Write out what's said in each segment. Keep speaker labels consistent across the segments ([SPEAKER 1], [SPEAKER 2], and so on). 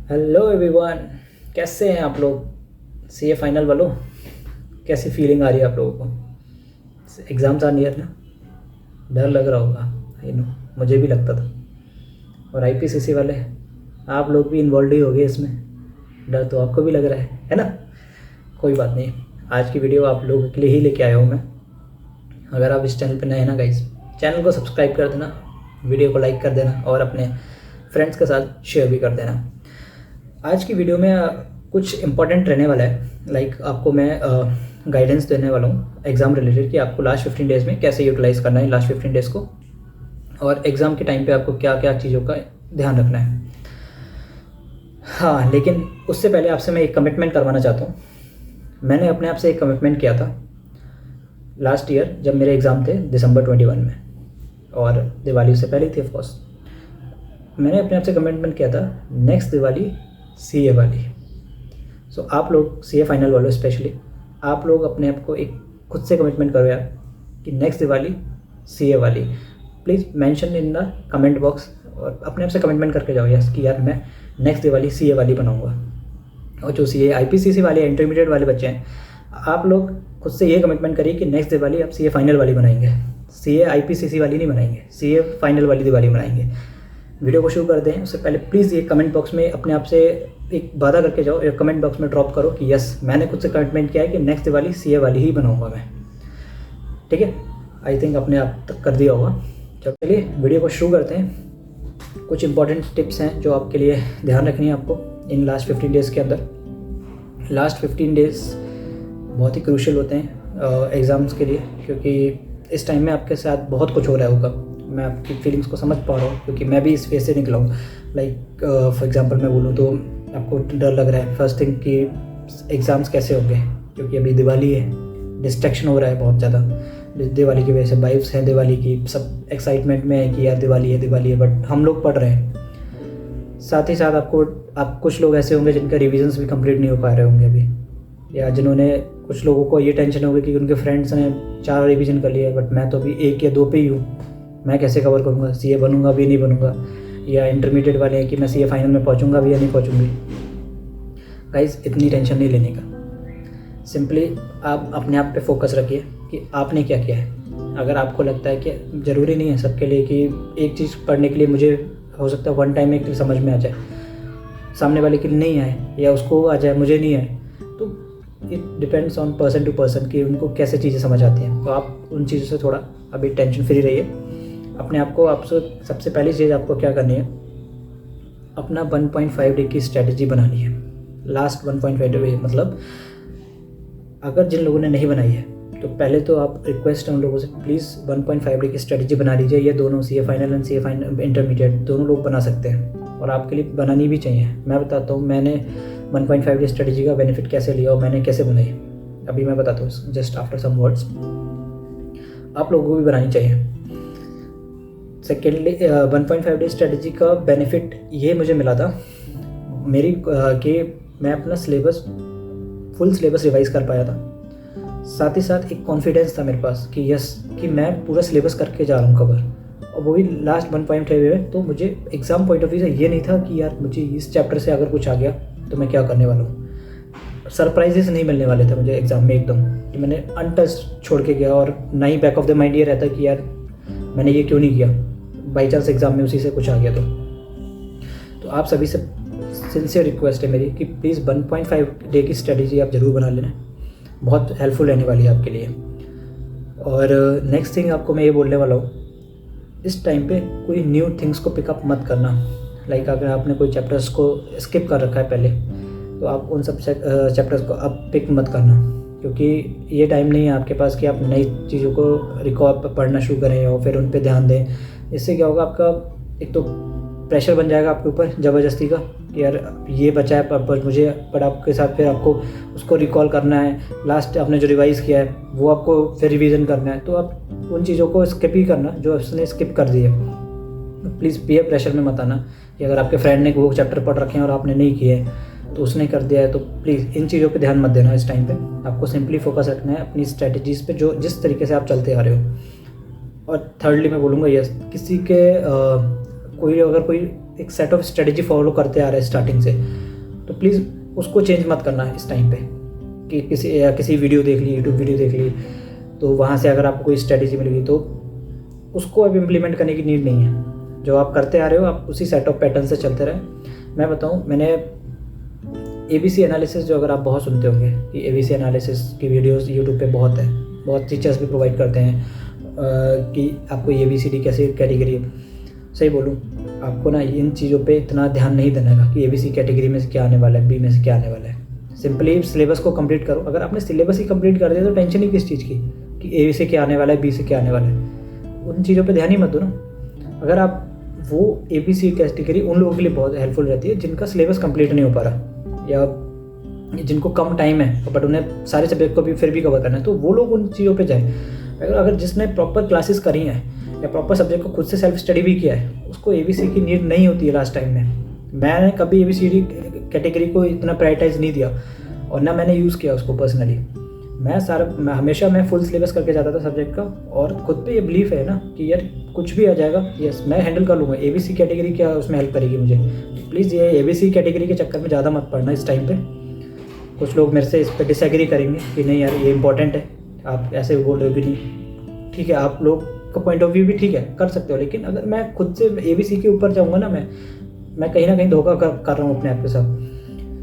[SPEAKER 1] Hello everyone, कैसे हैं आप लोग। सीए फाइनल वालों, कैसी फीलिंग आ रही है आप लोगों को। एग्ज़ाम्स आर नियर ना, डर लग रहा होगा। आई नो, मुझे भी लगता था। और आईपीसीसी वाले, आप लोग भी इन्वॉल्व ही हो गए इसमें, डर तो आपको भी लग रहा है ना। कोई बात नहीं, आज की वीडियो आप लोगों के लिए ही लेके आया हूँ मैं। अगर आप इस चैनल पर नए हैं ना गाइस, चैनल को सब्सक्राइब कर देना, वीडियो को लाइक कर देना और अपने फ्रेंड्स के साथ शेयर भी कर देना। आज की वीडियो में कुछ इम्पोर्टेंट रहने वाला है। लाइक आपको मैं गाइडेंस देने वाला हूँ एग्ज़ाम रिलेटेड कि आपको लास्ट 15 डेज़ में कैसे यूटिलाइज़ करना है लास्ट 15 डेज़ को, और एग्ज़ाम के टाइम पे आपको क्या क्या चीज़ों का ध्यान रखना है। हाँ, लेकिन उससे पहले आपसे मैं एक कमिटमेंट करवाना चाहता हूँ। मैंने अपने आप से एक कमिटमेंट किया था लास्ट ईयर जब मेरे एग्ज़ाम थे दिसंबर 21 में, और दिवाली से पहले थी ऑफकोर्स। मैंने अपने आप से कमिटमेंट किया था नेक्स्ट दिवाली सीए वाली। सो आप लोग सीए फाइनल वालों स्पेशली, आप लोग अपने आप को एक खुद से कमिटमेंट करो यार कि नेक्स्ट दिवाली सीए वाली। Please mention in the comment box और अपने आप से कमिटमेंट करके जाओ यस कि यार मैं नेक्स्ट दिवाली सीए वाली बनाऊंगा। और जो सीए आईपीसीसी वाले इंटरमीडिएट वाले बच्चे हैं, आप लोग खुद से ये कमिटमेंट करिए कि नेक्स्ट दिवाली आप सीए फाइनल वाली बनाएंगे। सीए आईपीसीसी वाली नहीं बनाएंगे, सीए फाइनल वाली दिवाली बनाएंगे। वीडियो को शुरू कर दें उससे पहले प्लीज़ ये कमेंट बॉक्स में अपने आप से एक वादा करके जाओ, या कमेंट बॉक्स में ड्रॉप करो कि यस मैंने खुद से कमिटमेंट किया है कि नेक्स्ट दिवाली सीए वाली ही बनाऊंगा मैं। ठीक है, आई थिंक अपने आप तक कर दिया होगा। चलिए वीडियो को शुरू करते हैं। कुछ इंपॉर्टेंट टिप्स हैं जो आपके लिए ध्यान रखनी है आपको इन लास्ट 15 डेज़ के अंदर। लास्ट 15 डेज़ बहुत ही क्रूशियल होते हैं एग्ज़ाम्स के लिए, क्योंकि इस टाइम में आपके साथ बहुत कुछ हो रहा होगा। मैं आपकी फीलिंग्स को समझ पा रहा हूँ क्योंकि मैं भी इस फेज से निकला हूँ। लाइक फॉर एग्जांपल मैं बोलूँ तो आपको डर लग रहा है फर्स्ट थिंग कि एग्ज़ाम्स कैसे होंगे, क्योंकि अभी दिवाली है, डिस्ट्रैक्शन हो रहा है बहुत ज़्यादा दिवाली की वजह से। वाइब्स हैं दिवाली की, सब एक्साइटमेंट में है कि यार दिवाली है, बट हम लोग पढ़ रहे हैं। साथ ही साथ आप कुछ लोग ऐसे होंगे जिनका रिविजन्स भी कंप्लीट नहीं हो पा रहे होंगे अभी, या जिन्होंने कुछ लोगों को ये टेंशन होगी कि उनके फ्रेंड्स ने 4 रिवीजन कर लिया बट मैं तो अभी 1 या 2 पे ही हूँ, मैं कैसे कवर करूँगा, सीए बनूंगा भी नहीं बनूंगा। या इंटरमीडिएट वाले हैं कि मैं सीए फाइनल में पहुँचूंगा भी या नहीं पहुँचूंगी। गाइस इतनी टेंशन नहीं लेने का, सिंपली आप अपने आप पे फोकस रखिए कि आपने क्या किया है। अगर आपको लगता है कि ज़रूरी नहीं है सबके लिए कि एक चीज़ पढ़ने के लिए मुझे हो सकता है वन टाइम में समझ में आ जाए, सामने वाले के लिए नहीं आए या उसको आ जाए मुझे नहीं आए, तो it depends on person to person कि उनको कैसे चीज़ें समझ आती हैं। तो आप उन चीज़ों से थोड़ा अभी टेंशन फ्री रहिए। अपने आप को आपसे सबसे पहली चीज़ आपको क्या करनी है, अपना 1.5 डे की स्ट्रेटजी बनानी है। लास्ट 1.5 डे मतलब अगर जिन लोगों ने नहीं बनाई है तो पहले तो आप रिक्वेस्ट है उन लोगों से प्लीज़ 1.5 डे की स्ट्रेटजी बना लीजिए। ये दोनों CA final and CA final intermediate दोनों लोग बना सकते हैं और आपके लिए बनानी भी चाहिए। मैं बताता हूँ मैंने 1.5 डे स्ट्रेटजी का बेनिफिट कैसे लिया और मैंने कैसे बनाई, अभी मैं बताता हूँ जस्ट आफ्टर सम वर्ड्स। आप लोगों को भी बनानी चाहिए। सेकेंडली 1.5 डे स्ट्रेटजी का बेनिफिट ये मुझे मिला था मेरी कि मैं अपना फुल सिलेबस रिवाइज़ कर पाया था। साथ ही साथ एक कॉन्फिडेंस था मेरे पास कि यस कि मैं पूरा सिलेबस करके जा रहा हूँ कवर, और वो भी लास्ट 1.5 में। तो मुझे एग्ज़ाम पॉइंट ऑफ व्यू से ये नहीं था कि यार मुझे इस चैप्टर से अगर कुछ आ गया तो मैं क्या करने वाला हूँ। सरप्राइजेस नहीं मिलने वाले थे मुझे एग्ज़ाम में एकदम कि मैंने अनटच छोड़ के गया, और ना ही बैक ऑफ द माइंड ये रहता कि यार मैंने ये क्यों नहीं किया, बाई चांस एग्ज़ाम में उसी से कुछ आ गया तो आप सभी से सिंसियर रिक्वेस्ट है मेरी कि प्लीज़ 1.5 डे की स्ट्रेटजी आप ज़रूर बना लेना, बहुत हेल्पफुल रहने वाली है आपके लिए। और नेक्स्ट थिंग आपको मैं ये बोलने वाला हूँ, इस टाइम पे कोई न्यू थिंग्स को पिकअप मत करना। लाइक अगर आपने कोई चैप्टर्स को स्किप कर रखा है पहले, तो आप उन सब चैप्टर्स को अब पिक मत करना, क्योंकि ये टाइम नहीं है आपके पास कि आप नई चीज़ों को रिकॉर्ड पढ़ना शुरू करें और फिर उन पर ध्यान दें। इससे क्या होगा, आपका एक तो प्रेशर बन जाएगा आपके ऊपर ज़बरदस्ती का कि यार ये बचा है पर मुझे, पर आपके साथ फिर आपको उसको रिकॉल करना है, लास्ट आपने जो रिवाइज़ किया है वो आपको फिर रिवीजन करना है। तो आप उन चीज़ों को स्किप ही करना जो उसने स्किप कर दी है। प्लीज़ पीयर प्रेशर में मत आना कि अगर आपके फ्रेंड ने वो चैप्टर पढ़ रखे हैं और आपने नहीं किए तो उसने कर दिया है, तो प्लीज़ इन चीज़ों पे ध्यान मत देना इस टाइम पे। आपको सिंपली फोकस रखना है अपनी स्ट्रेटजीज़ पे जो जिस तरीके से आप चलते आ रहे हो। और थर्डली मैं बोलूँगा यस, किसी के कोई एक सेट ऑफ स्ट्रेटजी फॉलो करते आ रहे हैं स्टार्टिंग से, तो प्लीज़ उसको चेंज मत करना इस टाइम पे कि किसी वीडियो देख ली, यूट्यूब वीडियो देख ली, तो वहाँ से अगर आपको कोई स्ट्रेटजी मिल गई तो उसको अब इम्प्लीमेंट करने की नीड नहीं है। जो आप करते आ रहे हो आप उसी सेट ऑफ पैटर्न से चलते रहे। मैं बताऊँ, मैंने ABC एनालिसिस, जो अगर आप बहुत सुनते होंगे कि ABC एनालिसिस की वीडियोस यूट्यूब पे बहुत है, बहुत टीचर्स भी प्रोवाइड करते हैं कि आपको ABCD कैसे कैटेगरी, सही बोलूँ आपको ना इन चीज़ों पे इतना ध्यान नहीं देना है कि ABC कैटेगरी में से क्या आने वाला है, B में से क्या आने वाला है। सिंपली सिलेबस को कंप्लीट करो। अगर आपने सिलेबस ही कंप्लीट कर दिया तो टेंशन ही किस चीज़ की कि A से क्या आने वाला है, B से क्या आने वाला है। उन चीज़ों पे ध्यान ही मत दो ना। अगर आप वो ABC कैटेगरी उन लोगों के लिए बहुत हेल्पफुल रहती है जिनका सिलेबस कंप्लीट नहीं हो पा रहा या जिनको कम टाइम है बट उन्हें सारे सब्जेक्ट को भी फिर भी कवर करना है, तो वो लोग उन चीज़ों पे जाएं। अगर जिसने प्रॉपर क्लासेस करी हैं या प्रॉपर सब्जेक्ट को खुद से सेल्फ स्टडी भी किया है, उसको ABC की नीड नहीं होती है लास्ट टाइम में। मैंने कभी ABCD कैटेगरी को इतना प्रायोरिटाइज नहीं दिया और ना मैंने यूज़ किया उसको पर्सनली। मैं हमेशा फुल सिलेबस करके जाता था सब्जेक्ट का, और खुद पे ये बिलीफ है ना कि यार कुछ भी आ जाएगा, यस मैं हैंडल कर लूँगा। ABC कैटेगरी क्या उसमें हेल्प करेगी मुझे। प्लीज़ ये ABC कैटेगरी के चक्कर में ज़्यादा मत पड़ना इस टाइम पे। कुछ लोग मेरे से इस पर डिसएग्री करेंगे कि नहीं यार ये इंपॉर्टेंट है, आप ऐसे बोल रहे हो कि नहीं। ठीक है, आप लोग का पॉइंट ऑफ व्यू भी ठीक है, कर सकते हो, लेकिन अगर मैं खुद से ABC के ऊपर जाऊँगा ना, मैं कहीं ना कहीं धोखा कर रहा हूँ अपने आप के साथ,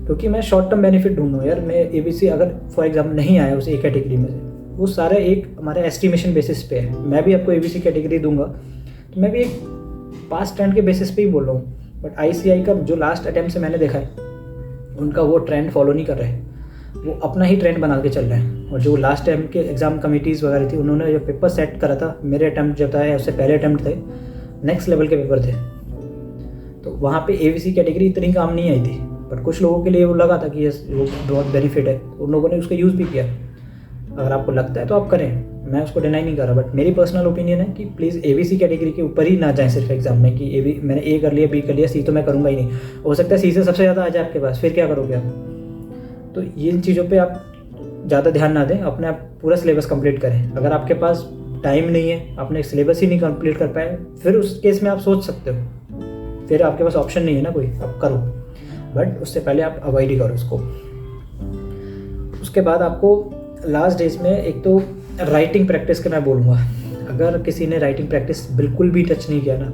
[SPEAKER 1] क्योंकि मैं शॉर्ट टर्म बेनिफिट ढूंढूँ। यार मैं ABC अगर फॉर एग्जाम्पल नहीं आया उस एक कैटेगरी में से, वो सारा एक हमारा एस्टिमेशन बेसिस पे है। मैं भी आपको ABC कैटेगरी दूंगा तो मैं भी एक पास ट्रेंड के बेसिस पे ही बोल रहा हूँ। बट ICI का जो लास्ट अटैम्प्ट से मैंने देखा है, उनका वो ट्रेंड फॉलो नहीं कर रहे हैं, वो अपना ही ट्रेंड बना के चल रहे हैं। और जो लास्ट टाइम के एग्ज़ाम कमिटीज़ वगैरह थी, उन्होंने जो पेपर सेट करा था, मेरे अटैम्प्ट जब था उससे पहले अटैम्प्ट थे, नेक्स्ट लेवल के पेपर थे, तो वहाँ पे ABC कैटेगरी इतनी काम नहीं आई थी। बट कुछ लोगों के लिए वो लगा था कि ये वो बहुत बेनिफिट है, उन लोगों ने उसका यूज़ भी किया। अगर आपको लगता है तो आप करें, मैं उसको डिनाई नहीं कर रहा, बट मेरी पर्सनल ओपिनियन है कि प्लीज़ ABC कैटेगरी के ऊपर ही ना जाएं सिर्फ एग्जाम में कि मैंने A कर लिया, B कर लिया, C तो मैं करूँगा ही नहीं। हो सकता है C से सबसे ज़्यादा आ जाए आपके पास, फिर क्या करोगे आप। तो इन चीज़ों पे आप ज़्यादा ध्यान ना दें, अपने आप पूरा सिलेबस कंप्लीट करें। अगर आपके पास टाइम नहीं है, आपने सिलेबस ही नहीं कंप्लीट कर पाए, फिर उस केस में आप सोच सकते हो, फिर आपके पास ऑप्शन नहीं है ना कोई, आप करो, बट उससे पहले आप अवॉइड ही करो उसको। उसके बाद आपको लास्ट डेज में एक तो राइटिंग प्रैक्टिस का मैं बोलूँगा, अगर किसी ने राइटिंग प्रैक्टिस बिल्कुल भी टच नहीं किया ना,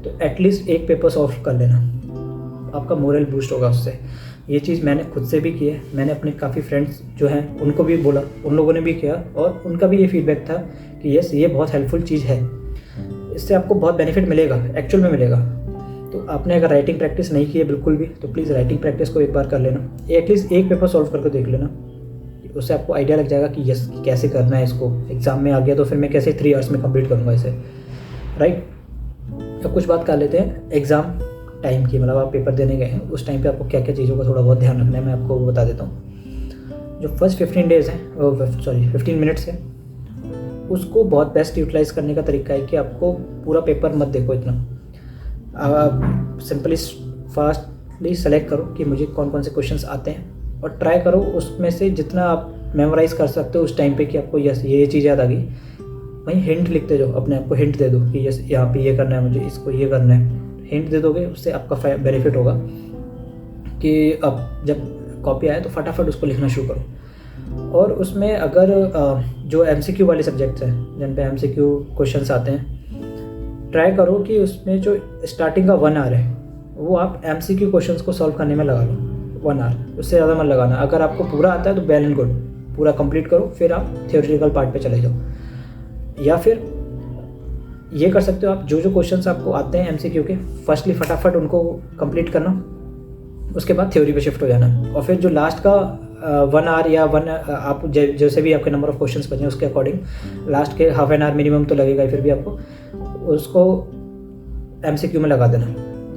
[SPEAKER 1] तो एटलीस्ट एक पेपर सॉल्व कर लेना, आपका मोरल बूस्ट होगा उससे। ये चीज़ मैंने खुद से भी की है, मैंने अपने काफ़ी फ्रेंड्स जो हैं उनको भी बोला, उन लोगों ने भी किया, और उनका भी ये फीडबैक था कि यस ये बहुत हेल्पफुल चीज़ है, इससे आपको बहुत बेनिफिट मिलेगा, एक्चुअल में मिलेगा। तो आपने अगर राइटिंग प्रैक्टिस नहीं की है बिल्कुल भी, तो प्लीज़ राइटिंग प्रैक्टिस को एक बार कर लेना, एटलीस्ट एक पेपर सॉल्व करके देख लेना, उससे आपको आइडिया लग जाएगा कि यस कैसे करना है इसको। एग्ज़ाम में आ गया तो फिर मैं कैसे 3 आवर्स में कंप्लीट करूँगा इसे, राइट। तो कुछ बात कर लेते हैं एग्ज़ाम टाइम की, मतलब आप पेपर देने गए हैं उस टाइम पे आपको क्या क्या चीज़ों का थोड़ा बहुत ध्यान रखना है, मैं आपको बता देता हूँ। जो फर्स्ट 15 मिनट्स है, उसको बहुत बेस्ट यूटिलाइज़ करने का तरीका है कि आपको पूरा पेपर मत देखो इतना, आप सिंपली फास्टली सेलेक्ट करो कि मुझे कौन कौन से क्वेश्चंस आते हैं, और ट्राई करो उसमें से जितना आप मेमोराइज़ कर सकते हो उस टाइम पे कि आपको यस ये चीज़ याद आ गई। वहीं हिंट लिखते जाओ, अपने आप को हिंट दे दो कि यस यहाँ पे ये करना है, मुझे इसको ये करना है। हिंट दे दोगे उससे आपका बेनिफिट होगा कि अब जब कॉपी आए तो फटाफट उसको लिखना शुरू करो। और उसमें अगर जो MCQ वाले सब्जेक्ट्स हैं जिन पे MCQ क्वेश्चंस आते हैं, ट्राई करो कि उसमें जो स्टार्टिंग का 1 आवर है वो आप MCQ क्वेश्चंस को सॉल्व करने में लगा लो, 1 आवर, उससे ज़्यादा मत लगाना। अगर आपको पूरा आता है तो वेल एंड गुड, पूरा कंप्लीट करो, फिर आप थियोरेटिकल पार्ट पे चले जाओ। या फिर ये कर सकते हो आप, जो क्वेश्चंस आपको आते हैं MCQ के, फर्स्टली फटाफट उनको कंप्लीट करना, उसके बाद थ्योरी पे शिफ्ट हो जाना, और फिर जो लास्ट का 1 आवर या आप जैसे भी आपके नंबर ऑफ क्वेश्चंस बचे उसके अकॉर्डिंग लास्ट के हाफ एन आवर मिनिमम तो लगेगा ही, फिर भी आपको उसको MCQ में लगा देना।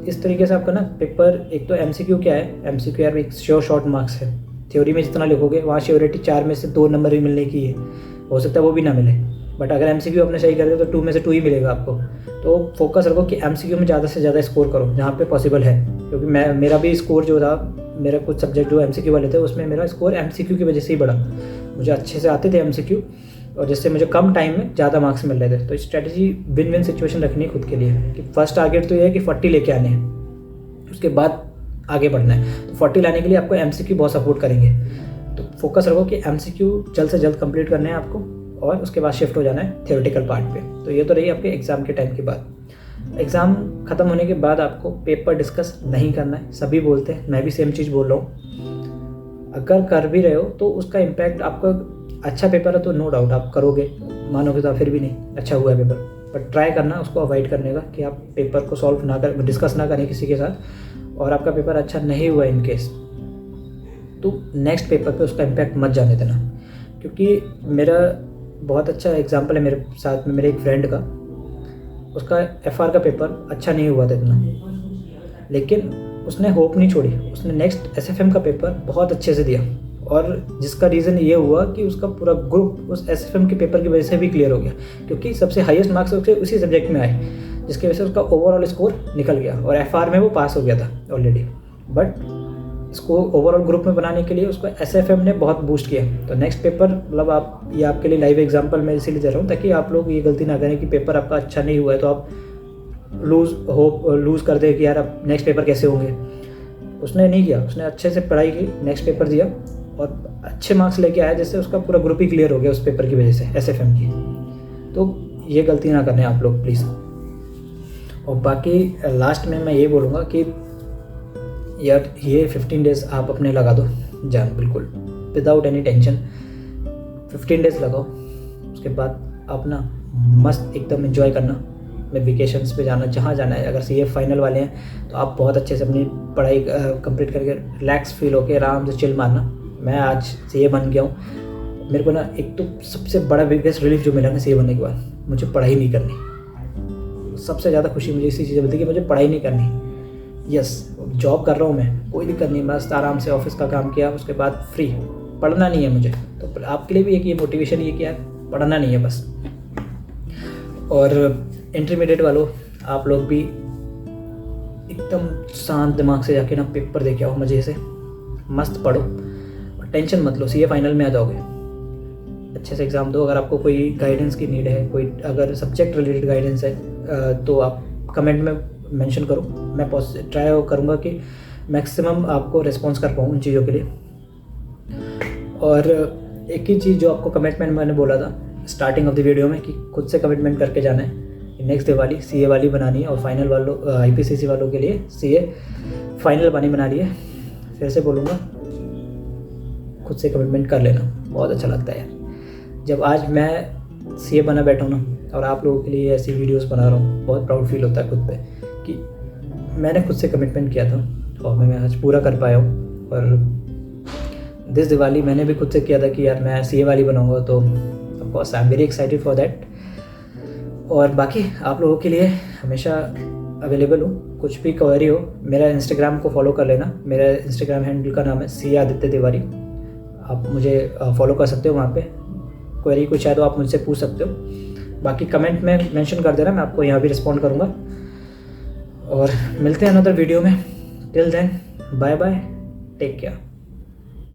[SPEAKER 1] इस तरीके से आपका ना पेपर, एक तो MCQ क्या है, MCQ यार एक श्योर शॉर्ट मार्क्स है, थ्योरी में जितना लिखोगे वहाँ श्योरिटी 4 में से 2 नंबर ही मिलने की है, हो सकता है वो भी ना मिले, बट अगर MCQ आपने सही कर दिया तो 2 में से 2 ही मिलेगा आपको। तो फोकस रखो कि MCQ में ज़्यादा से ज़्यादा स्कोर करो जहाँ पे पॉसिबल है, क्योंकि मेरा भी स्कोर जो था, मेरा कुछ सब्जेक्ट जो MCQ वाले थे उसमें मेरा स्कोर MCQ की वजह से ही बढ़ा, मुझे अच्छे से आते थे MCQ, और जिससे मुझे कम टाइम में ज़्यादा मार्क्स मिल रहे थे। तो स्ट्रेटजी विन विन सिचुएशन रखनी है खुद के लिए कि फर्स्ट टारगेट तो ये है कि 40 लेके आने हैं, उसके बाद आगे बढ़ना है। तो 40 लाने के लिए आपको MCQ बहुत सपोर्ट करेंगे। तो फोकस रखो कि MCQ जल्द से जल्द कंप्लीट करने हैं आपको, और उसके बाद शिफ्ट हो जाना है थ्योरेटिकल पार्ट पे। तो ये तो रही आपके एग्ज़ाम के टाइम के बाद। एग्ज़ाम ख़त्म होने के बाद आपको पेपर डिस्कस नहीं करना है। सभी बोलते हैं, मैं भी सेम चीज़ बोल रहा हूँ। अगर कर भी रहे हो तो उसका इम्पैक्ट आपको, अच्छा पेपर है तो नो डाउट आप करोगे, मानोगे तो फिर भी नहीं अच्छा हुआ है पेपर, बट ट्राई करना उसको अवॉइड करने का कि आप पेपर को सॉल्व ना कर, डिस्कस ना करें किसी के साथ, और आपका पेपर अच्छा नहीं हुआ इन केस, तो नेक्स्ट पेपर पे उसका इम्पैक्ट मत जाने देना। क्योंकि मेरा बहुत अच्छा एग्जांपल है मेरे साथ में, मेरे एक फ्रेंड का, उसका FR का पेपर अच्छा नहीं हुआ था इतना, लेकिन उसने होप नहीं छोड़ी, उसने नेक्स्ट SFM का पेपर बहुत अच्छे से दिया, और जिसका रीज़न ये हुआ कि उसका पूरा ग्रुप उस SFM के पेपर की वजह से भी क्लियर हो गया, क्योंकि सबसे हाईएस्ट मार्क्स उसके उसी सब्जेक्ट में आए, जिसकी वजह से उसका ओवरऑल स्कोर निकल गया, और FR में वो पास हो गया था ऑलरेडी। बट इसको ओवरऑल ग्रुप में बनाने के लिए उसको SFM ने बहुत बूस्ट किया। तो नेक्स्ट पेपर, मतलब आप, ये आपके लिए लाइव एग्जांपल मैं इसीलिए दे रहा हूँ ताकि आप लोग ये गलती ना करें कि पेपर आपका अच्छा नहीं हुआ है तो आप लूज़ कर दे कि यार अब नेक्स्ट पेपर कैसे होंगे। उसने नहीं किया, उसने अच्छे से पढ़ाई की, नेक्स्ट पेपर दिया और अच्छे मार्क्स लेके आया, जिससे उसका पूरा ग्रुप ही क्लियर हो गया उस पेपर की वजह से, SFM की। तो ये गलती ना करने आप लोग प्लीज़। और बाकी लास्ट में मैं ये बोलूँगा कि यार ये 15 डेज़ आप अपने लगा दो जान, बिल्कुल विदाउट एनी टेंशन 15 डेज़ लगाओ। उसके बाद अपना मस्त एकदम एंजॉय करना, अपने वेकेशंस पे जाना, जहाँ जाना है। अगर CA फाइनल वाले हैं तो आप बहुत अच्छे से अपनी पढ़ाई कंप्लीट करके रिलैक्स फील होकर आराम से चिल मारना। मैं आज CA बन गया हूँ, मेरे को ना एक तो सबसे बड़ा बिगेस्ट रिलीफ जो मिला ना CA बनने के बाद, मुझे पढ़ाई नहीं करनी। सबसे ज़्यादा खुशी मुझे इसी चीज़ मिलती है कि मुझे पढ़ाई नहीं करनी। यस, जॉब कर रहा हूँ मैं, कोई दिक्कत नहीं, बस आराम से ऑफिस का काम किया, उसके बाद फ्री, पढ़ना नहीं है मुझे। तो आपके लिए भी एक ये मोटिवेशन ये कि यार पढ़ना नहीं है बस। और इंटरमीडिएट वालों, आप लोग भी एकदम शांत दिमाग से जाके ना पेपर दे के आओ, मज़े से मस्त पढ़ो और टेंशन मत लो, CA फाइनल में आ जाओगे। अच्छे से एग्ज़ाम दो। अगर आपको कोई गाइडेंस की नीड है, कोई अगर सब्जेक्ट रिलेटेड गाइडेंस है तो आप कमेंट में मेंशन करो। मैं ट्राई करूँगा कि मैक्सिमम आपको रिस्पॉन्स कर पाऊँ उन चीज़ों के लिए। और एक ही चीज़ जो आपको कमिटमेंट मैंने बोला था स्टार्टिंग ऑफ द वीडियो में कि खुद से कमिटमेंट करके जाना है। नेक्स्ट दिवाली CA वाली बनानी है, और फाइनल वालों IPCC वालों के लिए CA फाइनल बना ली है। फिर से बोलूँगा, खुद से कमिटमेंट कर लेना, बहुत अच्छा लगता है यार। जब आज मैं CA बना बैठा हूँ ना और आप लोगों के लिए ऐसी वीडियोस बना रहा हूँ, बहुत प्राउड फील होता है खुद पे कि मैंने खुद से कमिटमेंट किया था और मैं आज पूरा कर पाया हूँ। और दिस दिवाली मैंने भी खुद से किया था कि यार मैं CA वाली बनाऊँगा, तो of course I am very excited for that. और बाकी आप लोगों के लिए हमेशा अवेलेबल हूँ, कुछ भी क्वेरी हो मेरा इंस्टाग्राम को फॉलो कर लेना। मेरा इंस्टाग्राम हैंडल का नाम है CA आदित्य तिवारी, आप मुझे फॉलो कर सकते हो वहाँ पे। क्वेरी कुछ है तो आप मुझसे पूछ सकते हो, बाकी कमेंट में मेंशन कर देना, मैं आपको यहाँ भी रिस्पॉन्ड करूँगा। और मिलते हैं अनदर वीडियो में। Till then bye bye, take care.